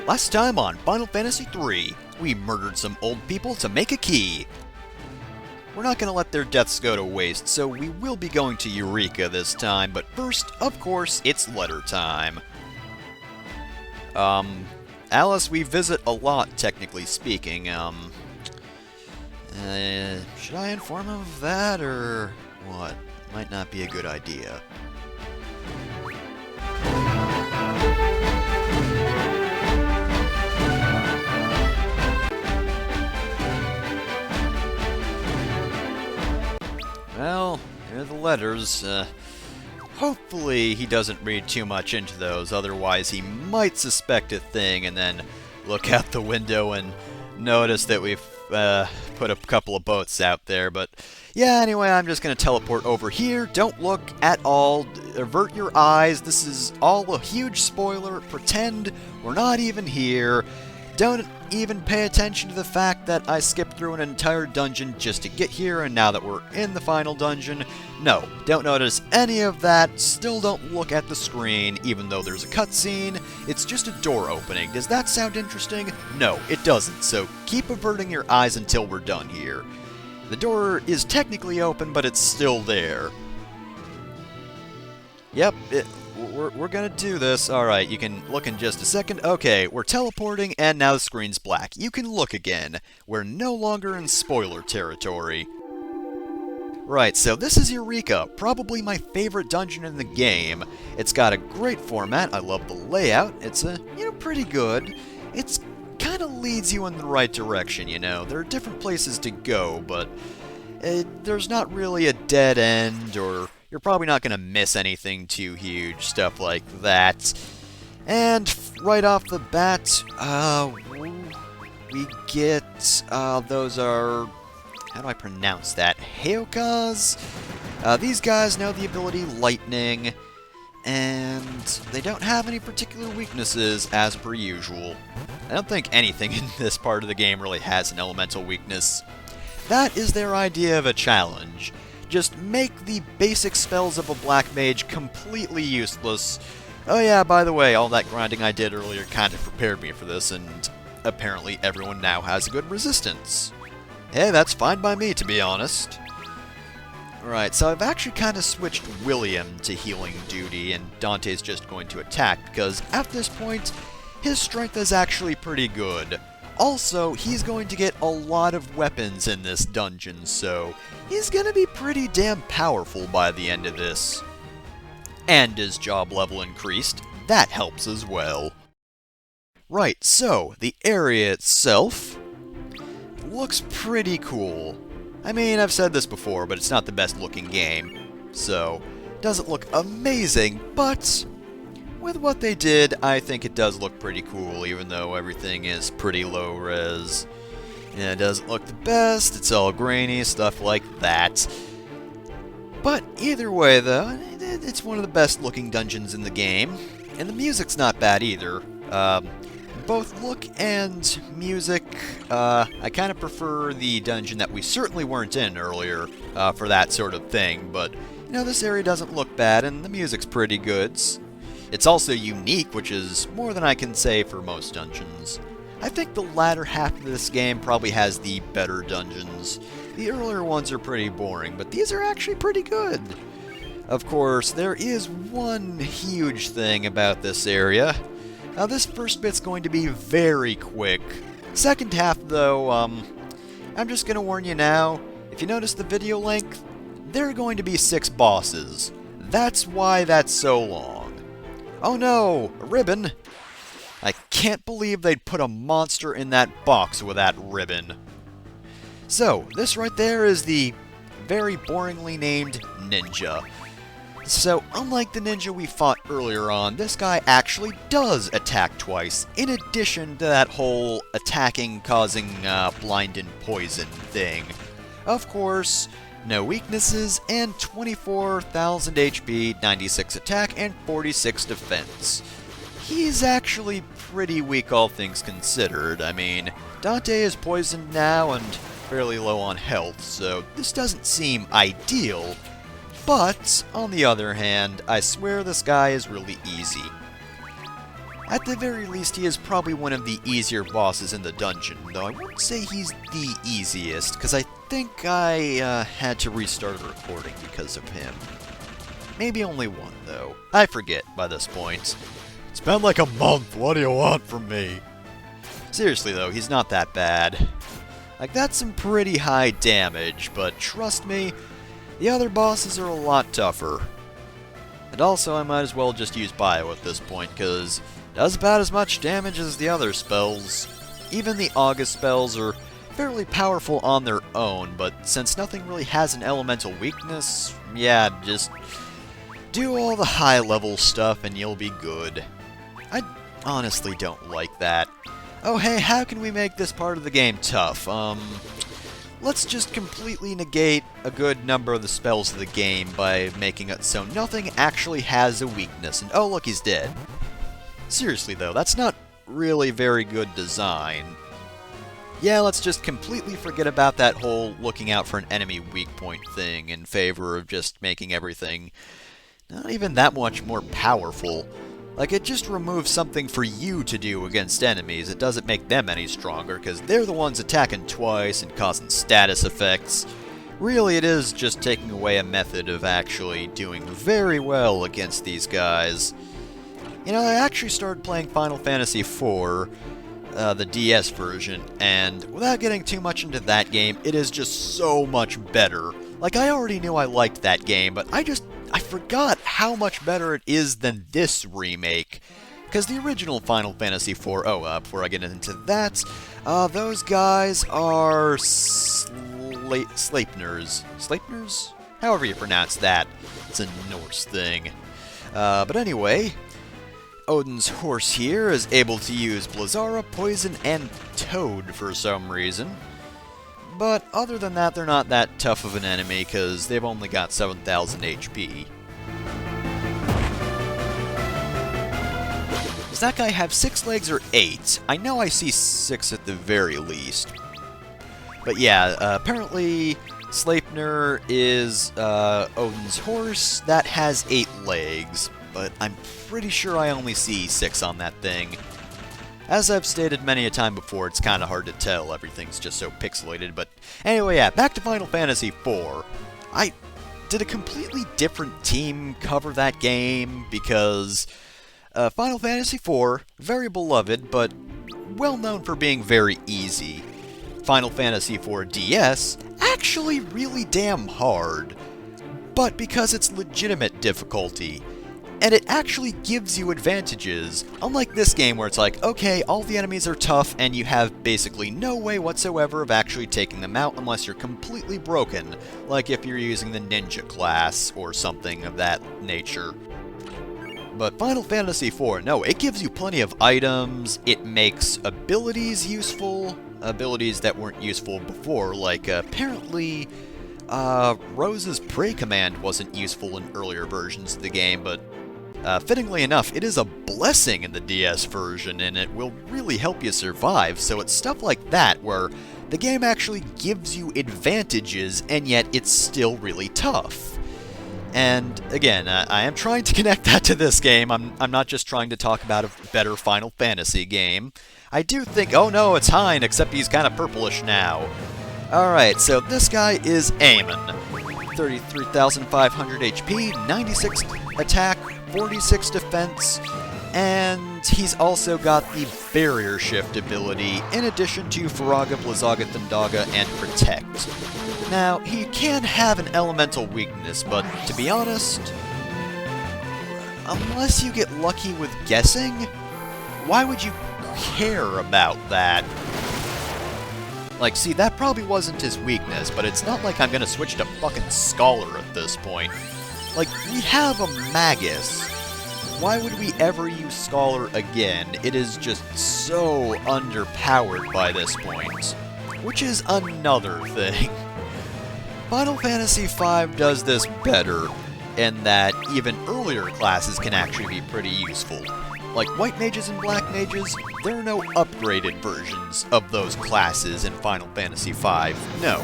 Last time on Final Fantasy III, we murdered some old people to make a key. We're not going to let their deaths go to waste, so we will be going to Eureka this time, but first, of course, it's letter time. Alice, we visit a lot, technically speaking. Should I inform him of that, or what? Might not be a good idea. Well, here are the letters. Hopefully he doesn't read too much into those, otherwise he might suspect a thing and then look out the window and notice that we've put a couple of boats out there. But yeah, anyway, I'm just going to teleport over here. Don't look at all. Avert your eyes. This is all a huge spoiler. Pretend we're not even here. Don't even pay attention to the fact that I skipped through an entire dungeon just to get here, and now that we're in the final dungeon, no, don't notice any of that. Still don't look at the screen, even though there's a cutscene. It's just a door opening. Does that sound interesting? No, it doesn't, so keep averting your eyes until we're done here. The door is technically open, but it's still there. Yep, we're gonna do this. Alright, you can look in just a second. Okay, we're teleporting, and now the screen's black. You can look again. We're no longer in spoiler territory. Right, so this is Eureka, probably my favorite dungeon in the game. It's got a great format. I love the layout. It's pretty good. It's kind of leads you in the right direction, you know. There are different places to go, but there's not really a dead end, or you're probably not going to miss anything too huge, stuff like that. And right off the bat, we get, those are, how do I pronounce that? Heokas? These guys know the ability Lightning, and they don't have any particular weaknesses as per usual. I don't think anything in this part of the game really has an elemental weakness. That is their idea of a challenge. Just make the basic spells of a black mage completely useless. Oh yeah, by the way, all that grinding I did earlier kind of prepared me for this, and apparently everyone now has a good resistance. Hey, that's fine by me, to be honest. Alright, so I've actually kind of switched William to healing duty, and Dante's just going to attack, because at this point, his strength is actually pretty good. Also, he's going to get a lot of weapons in this dungeon, so he's going to be pretty damn powerful by the end of this. And his job level increased. That helps as well. Right, so the area itself looks pretty cool. I mean, I've said this before, but it's not the best looking game, so it doesn't look amazing, but with what they did, I think it does look pretty cool, even though everything is pretty low res. Yeah, it doesn't look the best, it's all grainy, stuff like that. But either way, though, it's one of the best looking dungeons in the game. And the music's not bad either. Both look and music, I kind of prefer the dungeon that we certainly weren't in earlier for that sort of thing. But, you know, this area doesn't look bad, and the music's pretty good. It's also unique, which is more than I can say for most dungeons. I think the latter half of this game probably has the better dungeons. The earlier ones are pretty boring, but these are actually pretty good. Of course, there is one huge thing about this area. Now, this first bit's going to be very quick. Second half, though, I'm just going to warn you now, if you notice the video length, there are going to be 6 bosses. That's why that's so long. Oh no, a ribbon! I can't believe they'd put a monster in that box with that ribbon. So, this right there is the very boringly named Ninja. So, unlike the ninja we fought earlier on, this guy actually does attack twice, in addition to that whole attacking, causing blind and poison thing. Of course, no weaknesses, and 24,000 HP, 96 attack, and 46 defense. He's actually pretty weak, all things considered. I mean, Dante is poisoned now and fairly low on health, so this doesn't seem ideal. But, on the other hand, I swear this guy is really easy. At the very least, he is probably one of the easier bosses in the dungeon, though I wouldn't say he's the easiest, because I think I had to restart the recording because of him. Maybe only one, though. I forget by this point. It's been like a month, what do you want from me? Seriously though, he's not that bad. Like, that's some pretty high damage, but trust me, the other bosses are a lot tougher. And also, I might as well just use Bio at this point, because it does about as much damage as the other spells. Even the August spells are fairly powerful on their own, but since nothing really has an elemental weakness, yeah, just do all the high-level stuff and you'll be good. I honestly don't like that. Oh hey, how can we make this part of the game tough? Let's just completely negate a good number of the spells of the game by making it so nothing actually has a weakness, and oh look, he's dead. Seriously though, that's not really very good design. Yeah, let's just completely forget about that whole looking out for an enemy weak point thing in favor of just making everything not even that much more powerful. Like, it just removes something for you to do against enemies. It doesn't make them any stronger, because they're the ones attacking twice and causing status effects. Really, it is just taking away a method of actually doing very well against these guys. You know, I actually started playing Final Fantasy IV, the DS version, and without getting too much into that game, it is just so much better. Like, I already knew I liked that game, but I forgot how much better it is than this remake. Because the original Final Fantasy IV, before I get into that, those guys are Sleipners. Sleipners? However you pronounce that. It's a Norse thing. But anyway, Odin's horse here is able to use Blizzara, Poison, and Toad for some reason. But other than that, they're not that tough of an enemy, because they've only got 7,000 HP. Does that guy have 6 legs or 8? I know I see 6 at the very least. But yeah, apparently Sleipnir is Odin's horse that has 8 legs, but I'm pretty sure I only see 6 on that thing. As I've stated many a time before, it's kind of hard to tell, everything's just so pixelated, but anyway, yeah, back to Final Fantasy IV. Did a completely different team cover that game, because Final Fantasy IV, very beloved, but well known for being very easy. Final Fantasy IV DS, actually really damn hard, but because it's legitimate difficulty. And it actually gives you advantages, unlike this game where it's like, okay, all the enemies are tough and you have basically no way whatsoever of actually taking them out unless you're completely broken, like if you're using the ninja class or something of that nature. But Final Fantasy IV, no, it gives you plenty of items, it makes abilities useful, abilities that weren't useful before, like apparently Rose's Prey command wasn't useful in earlier versions of the game, but fittingly enough, it is a blessing in the DS version, and it will really help you survive, so it's stuff like that where the game actually gives you advantages, and yet it's still really tough. And again, I am trying to connect that to this game. I'm not just trying to talk about a better Final Fantasy game. I do think, oh no, it's Hein, except he's kind of purplish now. Alright, so this guy is Eamon. 33,500 HP, 96 attack, 46 defense, and he's also got the Barrier Shift ability, in addition to Faraga, Blizzaga, Thundaga, and Protect. Now, he can have an elemental weakness, but to be honest, unless you get lucky with guessing, why would you care about that? Like, see, that probably wasn't his weakness, but it's not like I'm gonna switch to fucking Scholar at this point. Like, we have a Magus. Why would we ever use Scholar again? It is just so underpowered by this point. Which is another thing. Final Fantasy V does this better, in that even earlier classes can actually be pretty useful. Like White Mages and Black Mages, there are no upgraded versions of those classes in Final Fantasy V. No,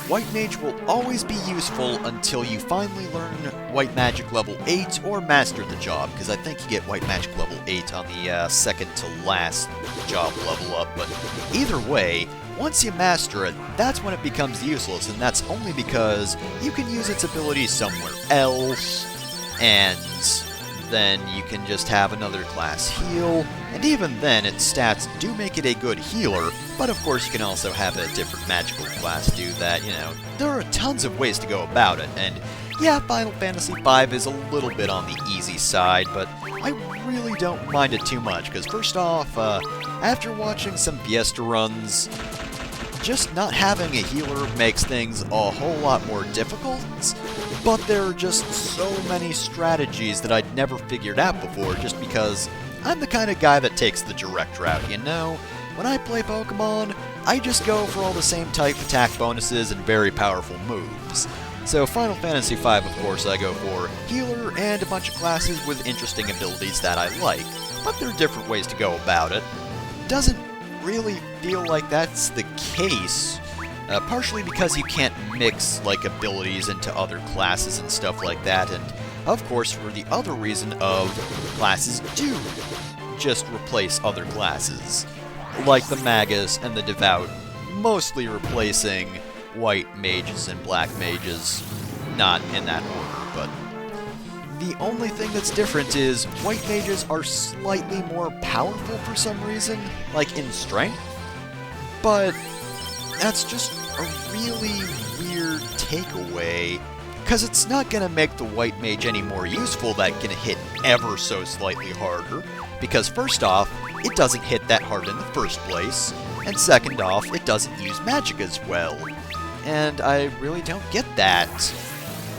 White Mage will always be useful until you finally learn White Magic level 8 or master the job, because I think you get White Magic level 8 on the second to last job level up, but either way, once you master it, that's when it becomes useless, and that's only because you can use its abilities somewhere else, and then you can just have another class heal, and even then its stats do make it a good healer, but of course you can also have a different magical class do that, you know. There are tons of ways to go about it, and yeah, Final Fantasy V is a little bit on the easy side, but I really don't mind it too much, because first off, after watching some Fiesta runs, just not having a healer makes things a whole lot more difficult, but there are just so many strategies that I'd never figured out before just because I'm the kind of guy that takes the direct route, you know? When I play Pokemon, I just go for all the same type attack bonuses and very powerful moves. So Final Fantasy V, of course, I go for healer and a bunch of classes with interesting abilities that I like, but there are different ways to go about it. Doesn't really feel like that's the case, partially because you can't mix, like, abilities into other classes and stuff like that, and of course for the other reason of classes do just replace other classes, like the Magus and the Devout, mostly replacing white mages and black mages, not in that order, but the only thing that's different is white mages are slightly more powerful for some reason, like in strength, but that's just a really weird takeaway, because it's not going to make the white mage any more useful that can hit ever so slightly harder, because first off, it doesn't hit that hard in the first place, and second off, it doesn't use magic as well, and I really don't get that.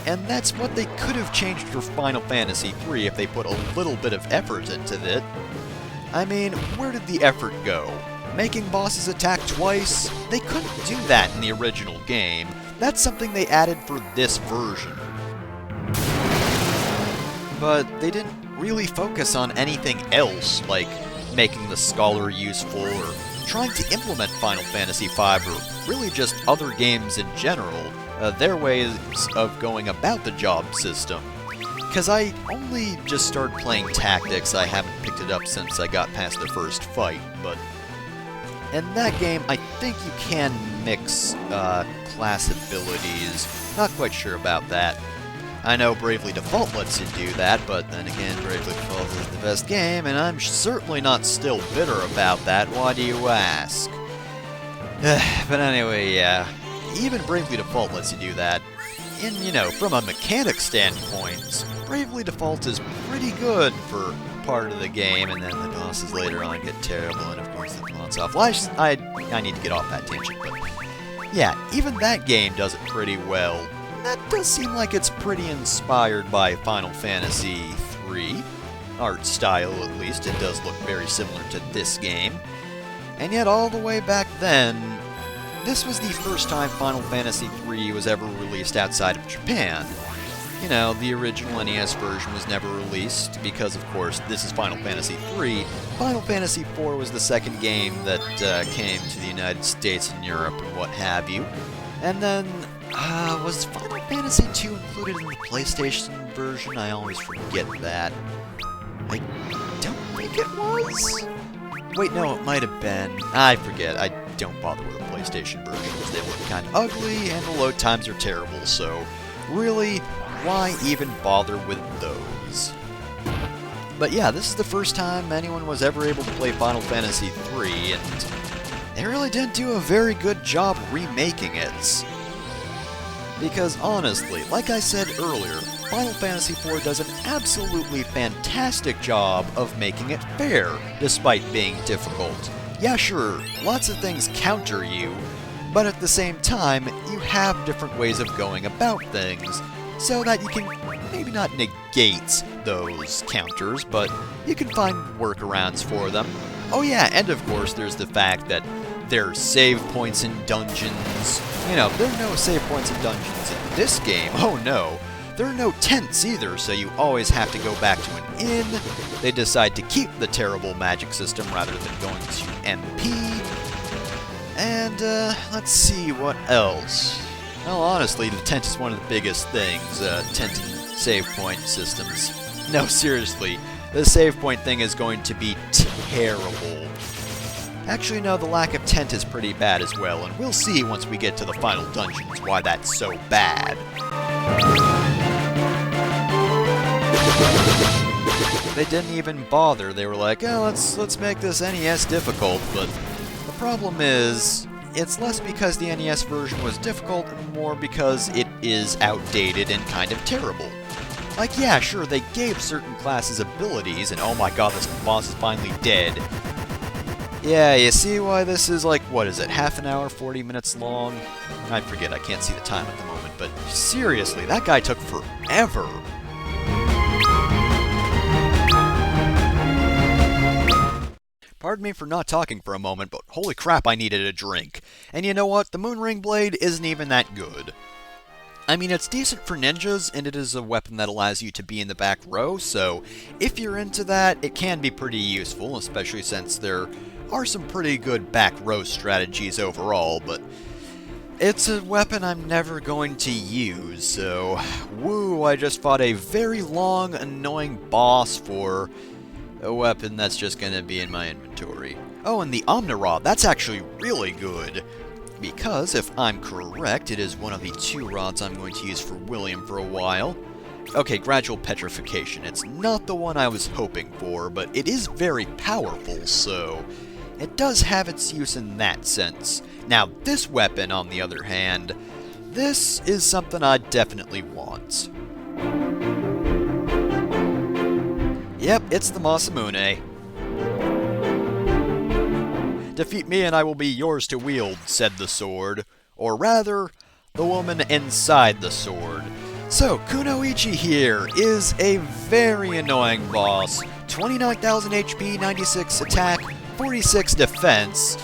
And that's what they could have changed for Final Fantasy III if they put a little bit of effort into it. I mean, where did the effort go? Making bosses attack twice? They couldn't do that in the original game. That's something they added for this version. But they didn't really focus on anything else, like making the Scholar useful or trying to implement Final Fantasy V or really just other games in general. Their ways of going about the job system. Because I only just started playing Tactics, I haven't picked it up since I got past the first fight, but in that game I think you can mix class abilities. Not quite sure about that. I know Bravely Default lets you do that, but then again, Bravely Default is the best game, and I'm certainly not still bitter about that, why do you ask? But anyway, yeah. Even Bravely Default lets you do that. And, you know, from a mechanic standpoint, Bravely Default is pretty good for part of the game, and then the bosses later on get terrible, and of course the plot's off. Well, I need to get off that tangent, but yeah, even that game does it pretty well. That does seem like it's pretty inspired by Final Fantasy III. Art style, at least, it does look very similar to this game. And yet, all the way back then, this was the first time Final Fantasy III was ever released outside of Japan. You know, the original NES version was never released because, of course, this is Final Fantasy III. Final Fantasy IV was the second game that came to the United States and Europe and what have you. And then, was Final Fantasy II included in the PlayStation version? I always forget that. I don't think it was? Wait, no, it might have been. I forget. I don't bother with the PlayStation versions. They look kind of ugly, and the load times are terrible, so really, why even bother with those? But yeah, this is the first time anyone was ever able to play Final Fantasy III, and they really didn't do a very good job remaking it. Because honestly, like I said earlier, Final Fantasy IV does an absolutely fantastic job of making it fair, despite being difficult. Yeah, sure, lots of things counter you, but at the same time, you have different ways of going about things, so that you can maybe not negate those counters, but you can find workarounds for them. Oh yeah, and of course there's the fact that there are save points in dungeons. You know, there are no save points in dungeons in this game, oh no. There are no tents either, so you always have to go back to an inn. They decide to keep the terrible magic system rather than going to MP. And, let's see, what else? Well, honestly, the tent is one of the biggest things. Tent in save point systems. No, seriously, the save point thing is going to be terrible. Actually, no, the lack of tent is pretty bad as well, and we'll see once we get to the final dungeons why that's so bad. They didn't even bother. They were like, oh, let's make this NES difficult, but the problem is, it's less because the NES version was difficult, and more because it is outdated and kind of terrible. Like, yeah, sure, they gave certain classes abilities, and oh my god, this boss is finally dead. Yeah, you see why this is like, what is it, half an hour, 40 minutes long? I forget, I can't see the time at the moment, but seriously, that guy took forever. Pardon me for not talking for a moment, but holy crap, I needed a drink. And you know what? The Moonring Blade isn't even that good. I mean, it's decent for ninjas, and it is a weapon that allows you to be in the back row, so if you're into that, it can be pretty useful, especially since there are some pretty good back row strategies overall, but it's a weapon I'm never going to use, so woo, I just fought a very long, annoying boss for a weapon that's just gonna be in my inventory. Oh, and the Omnirod, that's actually really good. Because, if I'm correct, it is one of the two rods I'm going to use for William for a while. Okay, Gradual Petrification. It's not the one I was hoping for, but it is very powerful, so it does have its use in that sense. Now, this weapon, on the other hand, this is something I definitely want. Yep, it's the Masamune. Defeat me and I will be yours to wield, said the sword. Or rather, the woman inside the sword. So, Kunoichi here is a very annoying boss. 29,000 HP, 96 attack, 46 defense.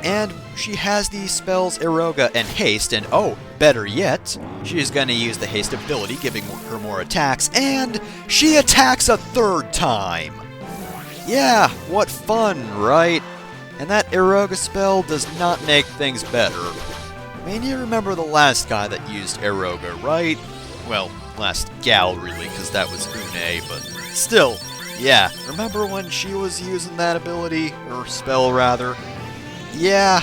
And she has the spells Eureka and Haste, and oh, better yet, she's gonna use the Haste ability, giving her more attacks, and she attacks a third time! Yeah, what fun, right? And that Eureka spell does not make things better. I mean, you remember the last guy that used Eureka, right? Well, last gal, really, because that was Une, but still, yeah, remember when she was using that ability, or spell, rather? Yeah,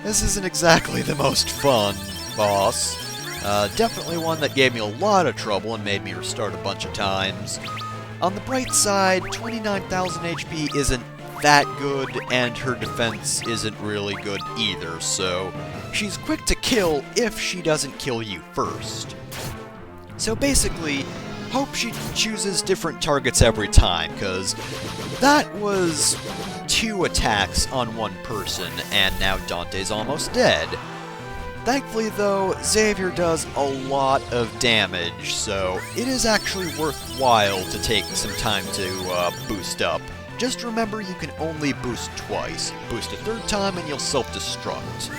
this isn't exactly the most fun boss. Definitely one that gave me a lot of trouble and made me restart a bunch of times. On the bright side, 29,000 HP isn't that good, and her defense isn't really good either, so she's quick to kill if she doesn't kill you first. So basically, hope she chooses different targets every time, because that was 2 attacks on one person, and now Dante's almost dead. Thankfully though, Xavier does a lot of damage, so it is actually worthwhile to take some time to boost up. Just remember you can only boost twice. Boost a third time and you'll self-destruct.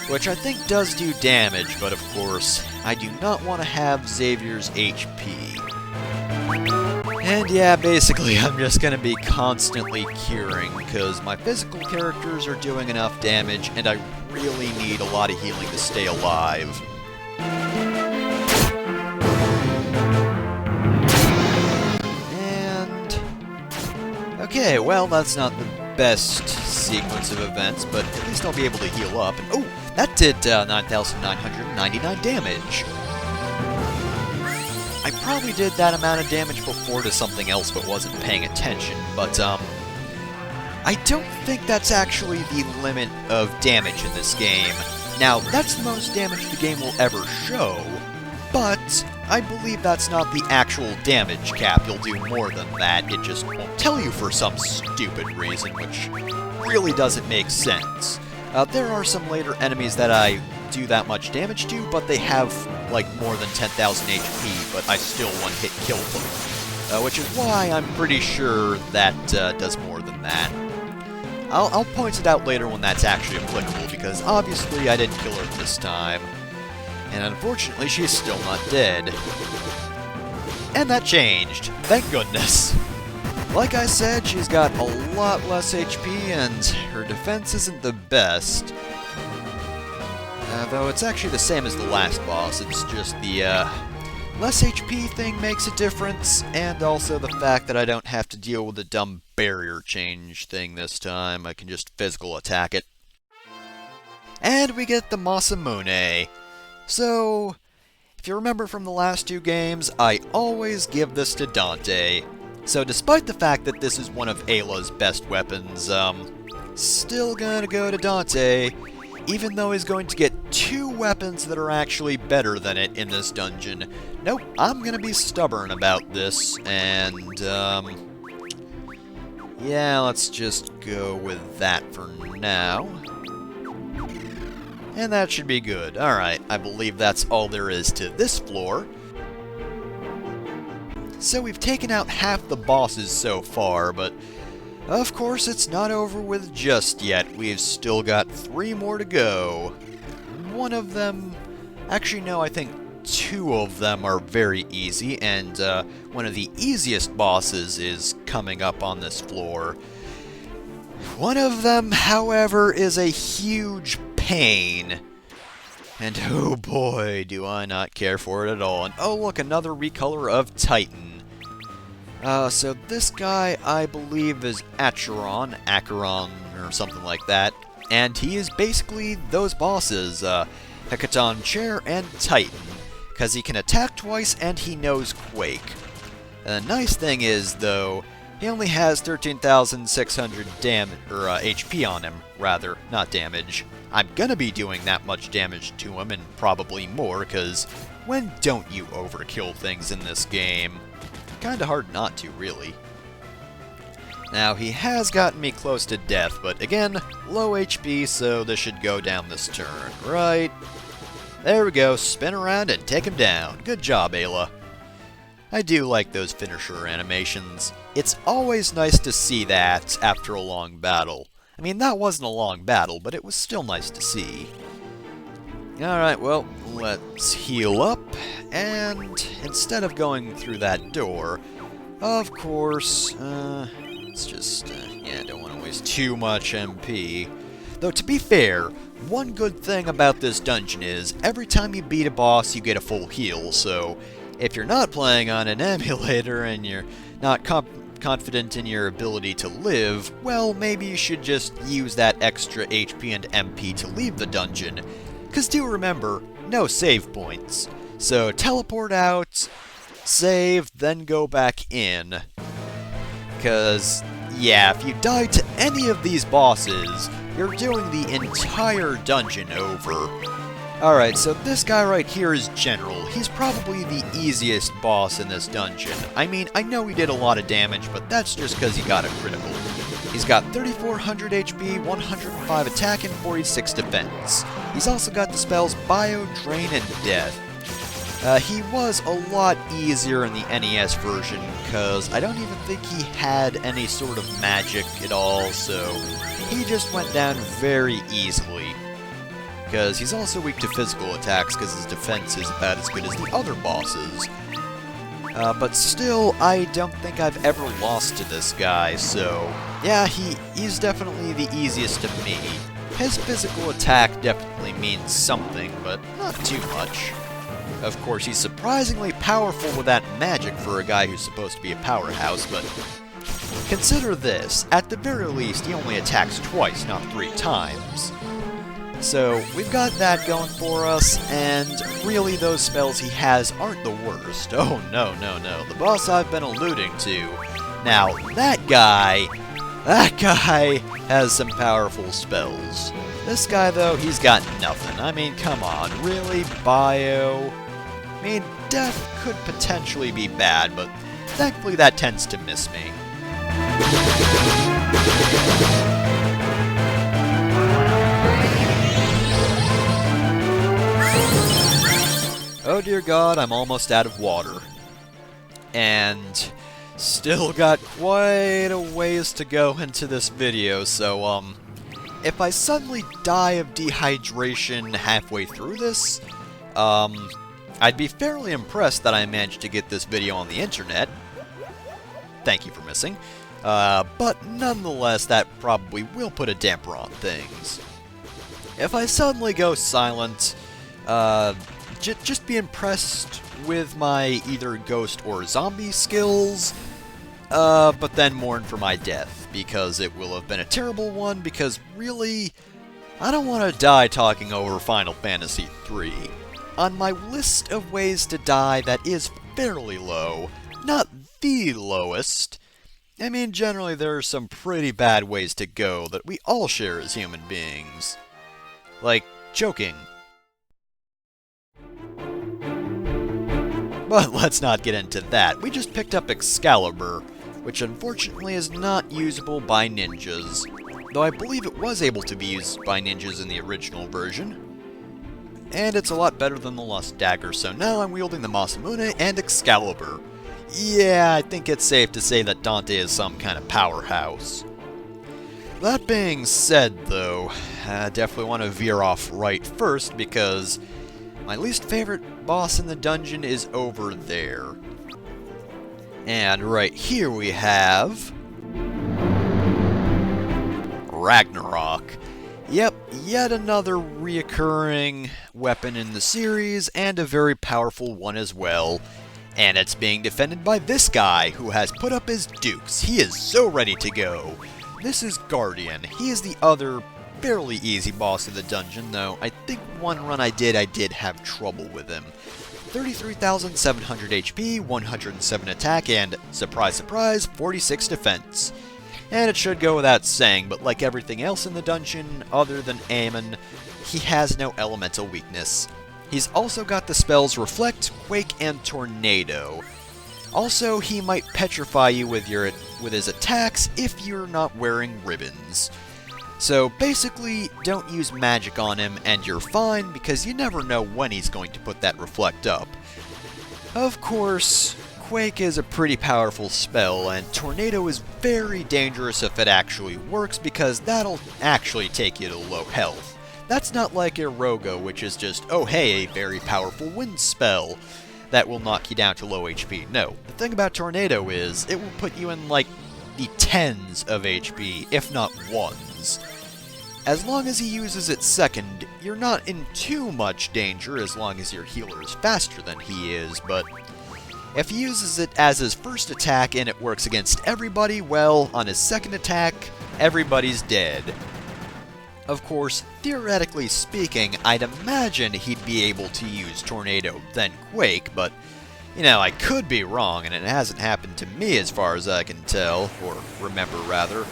Which I think does do damage, but of course, I do not want to have Xavier's HP. And yeah, basically I'm just gonna be constantly curing, because my physical characters are doing enough damage, and I really need a lot of healing to stay alive. And okay, well, that's not the best sequence of events, but at least I'll be able to heal up. And oh, that did 9,999 damage. I probably did that amount of damage before to something else but wasn't paying attention, but I don't think that's actually the limit of damage in this game. Now, that's the most damage the game will ever show, but I believe that's not the actual damage cap. You'll do more than that, it just won't tell you for some stupid reason, which really doesn't make sense. There are some later enemies that I do that much damage to, but they have, like, more than 10,000 HP, but I still one-hit kill them. Which is why I'm pretty sure that does more than that. I'll point it out later when that's actually applicable, because obviously I didn't kill her this time. And unfortunately, she's still not dead. And that changed. Thank goodness. Like I said, she's got a lot less HP, and her defense isn't the best. Though it's actually the same as the last boss, it's just the less HP thing makes a difference, and also the fact that I don't have to deal with the dumb barrier change thing this time. I can just physical attack it. And we get the Masamune. So, if you remember from the last two games, I always give this to Dante. So despite the fact that this is one of Ayla's best weapons, still gonna go to Dante, even though he's going to get two weapons that are actually better than it in this dungeon. Nope, I'm gonna be stubborn about this, and, yeah, let's just go with that for now. And that should be good. Alright, I believe that's all there is to this floor. So we've taken out half the bosses so far, but of course it's not over with just yet. We've still got 3 more to go. One of them... Actually, no, I think 2 of them are very easy, and one of the easiest bosses is coming up on this floor. One of them, however, is a huge pain. And oh boy, do I not care for it at all. And oh look, another recolor of Titan. So this guy, I believe, is Acheron, or something like that. And he is basically those bosses, Hecaton Chair and Titan. Because he can attack twice and he knows Quake. And the nice thing is, though, he only has 13,600 HP on him, rather, not damage. I'm gonna be doing that much damage to him, and probably more, because when don't you overkill things in this game? Kinda hard not to, really. Now, he has gotten me close to death, but again, low HP, so this should go down this turn, right? There we go, spin around and take him down. Good job, Ayla. I do like those finisher animations. It's always nice to see that after a long battle. I mean, that wasn't a long battle, but it was still nice to see. Alright, well, let's heal up, and instead of going through that door, of course, let's just, yeah, don't want to waste too much MP. Though, to be fair, one good thing about this dungeon is, every time you beat a boss, you get a full heal, so if you're not playing on an emulator and you're not confident in your ability to live, well, maybe you should just use that extra HP and MP to leave the dungeon. Because do remember, no save points. So teleport out, save, then go back in. Because, yeah, if you die to any of these bosses, you're doing the entire dungeon over. Alright, so this guy right here is General. He's probably the easiest boss in this dungeon. I mean, I know he did a lot of damage, but that's just because he got a critical. He's got 3,400 HP, 105 attack, and 46 defense. He's also got the spells Bio, Drain, and Death. He was a lot easier in the NES version, because I don't even think he had any sort of magic at all, so he just went down very easily. Because he's also weak to physical attacks, because his defense is about as good as the other bosses. But still, I don't think I've ever lost to this guy, so yeah, he's definitely the easiest to me. His physical attack definitely means something, but not too much. Of course, he's surprisingly powerful with that magic for a guy who's supposed to be a powerhouse, but consider this, at the very least, he only attacks twice, not 3 times. So, we've got that going for us, and really those spells he has aren't the worst. Oh no, no, no, the boss I've been alluding to. Now, that guy has some powerful spells. This guy, though, he's got nothing. I mean, come on, really, Bio? I mean, Death could potentially be bad, but thankfully that tends to miss me. Oh dear God, I'm almost out of water. And still got quite a ways to go into this video, so, if I suddenly die of dehydration halfway through this, I'd be fairly impressed that I managed to get this video on the internet. Thank you for missing. But nonetheless, that probably will put a damper on things. If I suddenly go silent, just be impressed with my either ghost or zombie skills, but then mourn for my death, because it will have been a terrible one, because really, I don't want to die talking over Final Fantasy III. On my list of ways to die that is fairly low, not the lowest. I mean, generally there are some pretty bad ways to go that we all share as human beings. Like choking. But let's not get into that. We just picked up Excalibur, which unfortunately is not usable by ninjas, though I believe it was able to be used by ninjas in the original version. And it's a lot better than the Lost Dagger, so now I'm wielding the Masamune and Excalibur. Yeah, I think it's safe to say that Dante is some kind of powerhouse. That being said, though, I definitely want to veer off right first, because my least favorite boss in the dungeon is over there. And right here we have Ragnarok. Yep, yet another reoccurring weapon in the series, and a very powerful one as well. And it's being defended by this guy, who has put up his dukes. He is so ready to go. This is Guardian. He is the other fairly easy boss of the dungeon, though I think one run I did have trouble with him. 33,700 HP, 107 attack, and, surprise surprise, 46 defense. And it should go without saying, but like everything else in the dungeon, other than Aemon, he has no elemental weakness. He's also got the spells Reflect, Quake, and Tornado. Also, he might petrify you with his attacks if you're not wearing ribbons. So basically, don't use magic on him and you're fine, because you never know when he's going to put that Reflect up. Of course, Quake is a pretty powerful spell, and Tornado is very dangerous if it actually works, because that'll actually take you to low health. That's not like Eureka, which is just, oh hey, a very powerful wind spell that will knock you down to low HP. No, the thing about Tornado is, it will put you in like the tens of HP, if not ones. As long as he uses it second, you're not in too much danger as long as your healer is faster than he is, but if he uses it as his first attack and it works against everybody, well, on his second attack, everybody's dead. Of course, theoretically speaking, I'd imagine he'd be able to use Tornado, then Quake, but, you know, I could be wrong, and it hasn't happened to me as far as I can tell, or remember rather.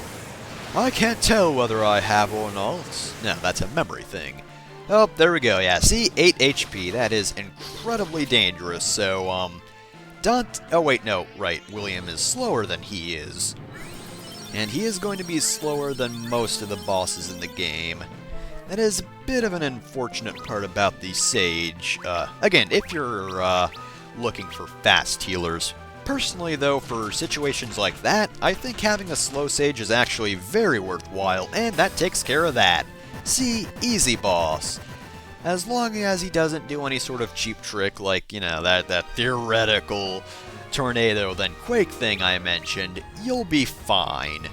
I can't tell whether I have or not. No, that's a memory thing. Oh, there we go, yeah, see, 8 HP, that is incredibly dangerous, so, oh wait, no, right, William is slower than he is. And he is going to be slower than most of the bosses in the game. That is a bit of an unfortunate part about the Sage. Again, if you're looking for fast healers. Personally, though, for situations like that, I think having a slow Sage is actually very worthwhile, and that takes care of that. See, easy boss. As long as he doesn't do any sort of cheap trick like, you know, that theoretical Tornado then Quake thing I mentioned, you'll be fine.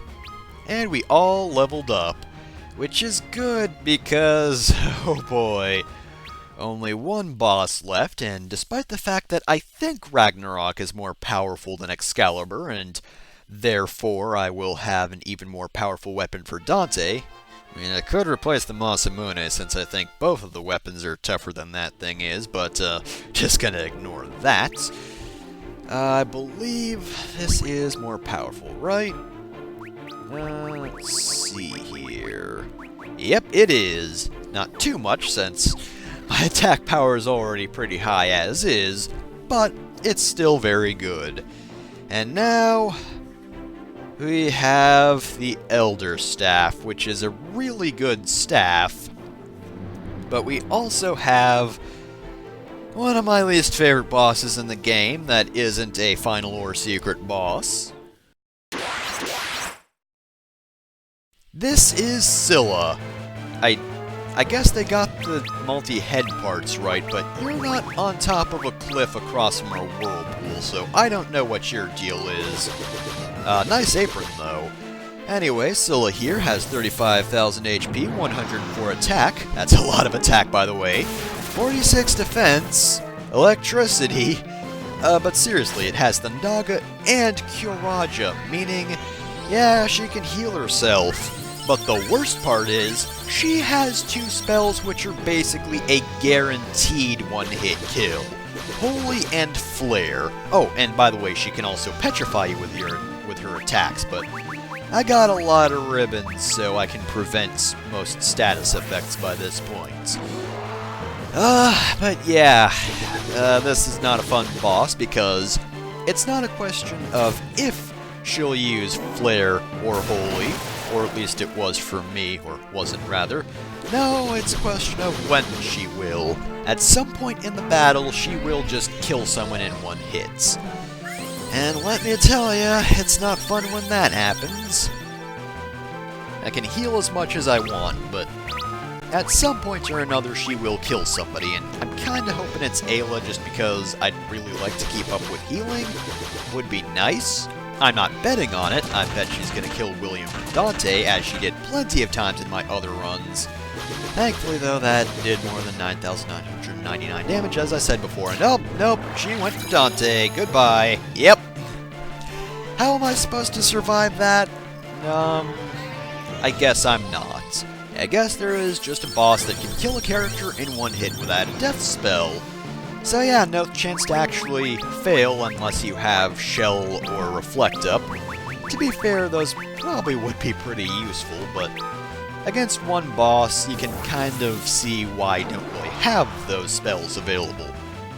And we all leveled up, which is good because, oh boy, only one boss left, and despite the fact that I think Ragnarok is more powerful than Excalibur, and therefore I will have an even more powerful weapon for Dante, I mean, I could replace the Masamune since I think both of the weapons are tougher than that thing is, but just gonna ignore that. I believe this is more powerful, right? Let's see here. Yep, it is. Not too much, since my attack power is already pretty high as is, but it's still very good. And now we have the Elder Staff, which is a really good staff, but we also have one of my least favorite bosses in the game that isn't a final or secret boss. This is Scylla. I guess they got the multi-head parts right, but you're not on top of a cliff across from a whirlpool, so I don't know what your deal is. Nice apron, though. Anyway, Scylla here has 35,000 HP, 104 attack. That's a lot of attack, by the way. 46 defense, electricity. But seriously, it has Thundaga and Kyoraja, meaning, yeah, she can heal herself. But the worst part is, she has two spells which are basically a guaranteed one-hit kill. Holy and Flare. Oh, and by the way, she can also petrify you with her attacks, but I got a lot of ribbons, so I can prevent most status effects by this point. But yeah, this is not a fun boss because it's not a question of if she'll use Flare or Holy, or at least it was for me, or wasn't rather. No, it's a question of when she will. At some point in the battle, she will just kill someone in one hit. And let me tell ya, it's not fun when that happens. I can heal as much as I want, but at some point or another she will kill somebody, and I'm kinda hoping it's Ayla just because I'd really like to keep up with healing. Would be nice. I'm not betting on it. I bet she's gonna kill William or Dante, as she did plenty of times in my other runs. Thankfully, though, that did more than 9,999 damage, as I said before. And nope, she went for Dante. Goodbye. Yep. How am I supposed to survive that? I guess I'm not. I guess there is just a boss that can kill a character in one hit without a death spell. So yeah, no chance to actually fail unless you have Shell or Reflect up. To be fair, those probably would be pretty useful, but against one boss, you can kind of see why I don't really have those spells available.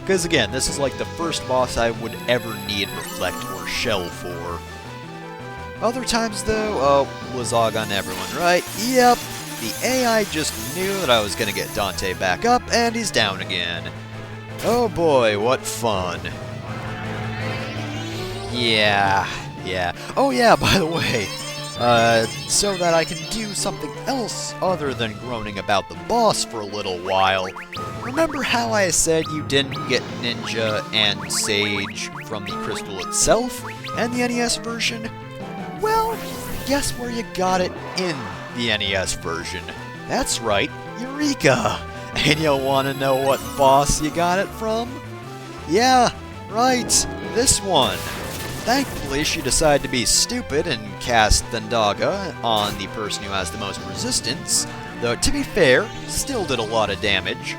Because again, this is like the first boss I would ever need Reflect or Shell for. Other times though, oh, Lazog on everyone, right? Yep, the AI just knew that I was gonna get Dante back up, and he's down again. Oh boy, what fun. Yeah. Oh yeah, by the way, so that I can do something else other than groaning about the boss for a little while, remember how I said you didn't get Ninja and Sage from the crystal itself and the NES version? Well, guess where you got it in the NES version? That's right, Eureka! And you'll want to know what boss you got it from? Yeah, right, this one. Thankfully, she decided to be stupid and cast Thundaga on the person who has the most resistance, though to be fair, still did a lot of damage.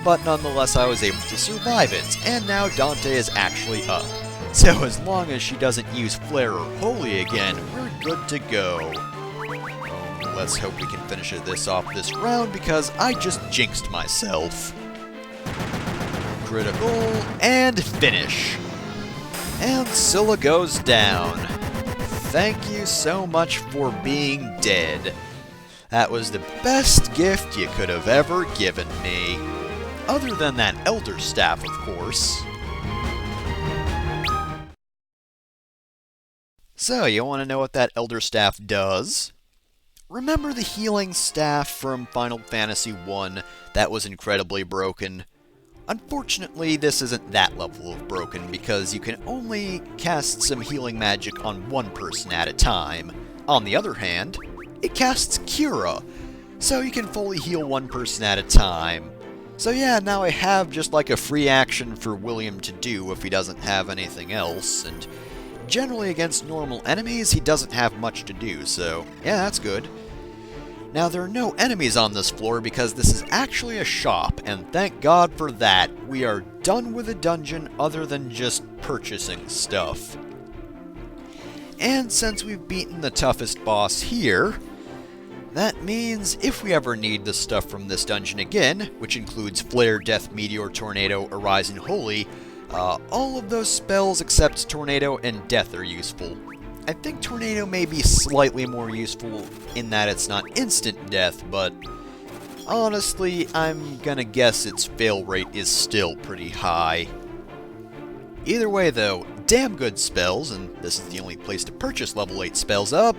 But nonetheless, I was able to survive it, and now Dante is actually up. So as long as she doesn't use Flare or Holy again, we're good to go. Let's hope we can finish this off this round, because I just jinxed myself. Critical, and finish. And Scylla goes down. Thank you so much for being dead. That was the best gift you could have ever given me. Other than that Elder Staff, of course. So, you want to know what that Elder Staff does? Remember the healing staff from Final Fantasy I that was incredibly broken? Unfortunately, this isn't that level of broken because you can only cast some healing magic on one person at a time. On the other hand, it casts Cura, so you can fully heal one person at a time. So yeah, now I have just like a free action for William to do if he doesn't have anything else, and generally against normal enemies he doesn't have much to do, so yeah, that's good. Now, there are no enemies on this floor because this is actually a shop, and thank God for that. We are done with a dungeon other than just purchasing stuff. And since we've beaten the toughest boss here, that means if we ever need the stuff from this dungeon again, which includes Flare, Death, Meteor, Tornado, Arise, and Holy, all of those spells except Tornado and Death are useful. I think Tornado may be slightly more useful in that it's not instant death, but honestly, I'm gonna guess its fail rate is still pretty high. Either way though, damn good spells, and this is the only place to purchase level 8 spells up.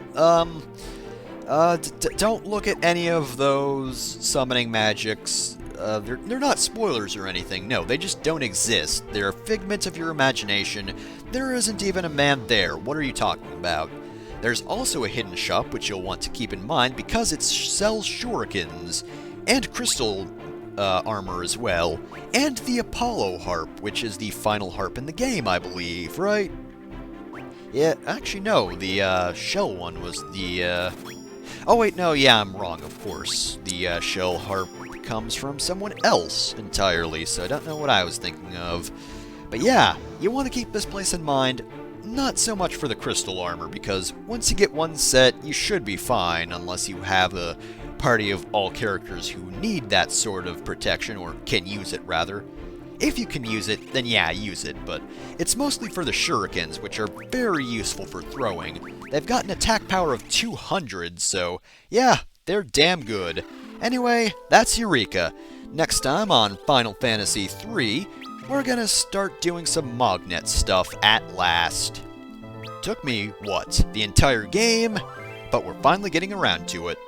Don't look at any of those summoning magics. They're not spoilers or anything, no, they just don't exist. They're a figment of your imagination. There isn't even a man there, what are you talking about? There's also a hidden shop which you'll want to keep in mind because it sells shurikens, and crystal armor as well, and the Apollo harp, which is the final harp in the game, I believe, right? Yeah, actually no, the shell one was the Oh wait, no, yeah, I'm wrong, of course. The shell harp comes from someone else entirely, so I don't know what I was thinking of. But yeah, you want to keep this place in mind. Not so much for the crystal armor, because once you get one set, you should be fine, unless you have a party of all characters who need that sort of protection, or can use it rather. If you can use it, then yeah, use it, but it's mostly for the shurikens, which are very useful for throwing. They've got an attack power of 200, so yeah, they're damn good. Anyway, that's Eureka. Next time on Final Fantasy III, we're gonna start doing some Mognet stuff at last. Took me, what, the entire game? But we're finally getting around to it.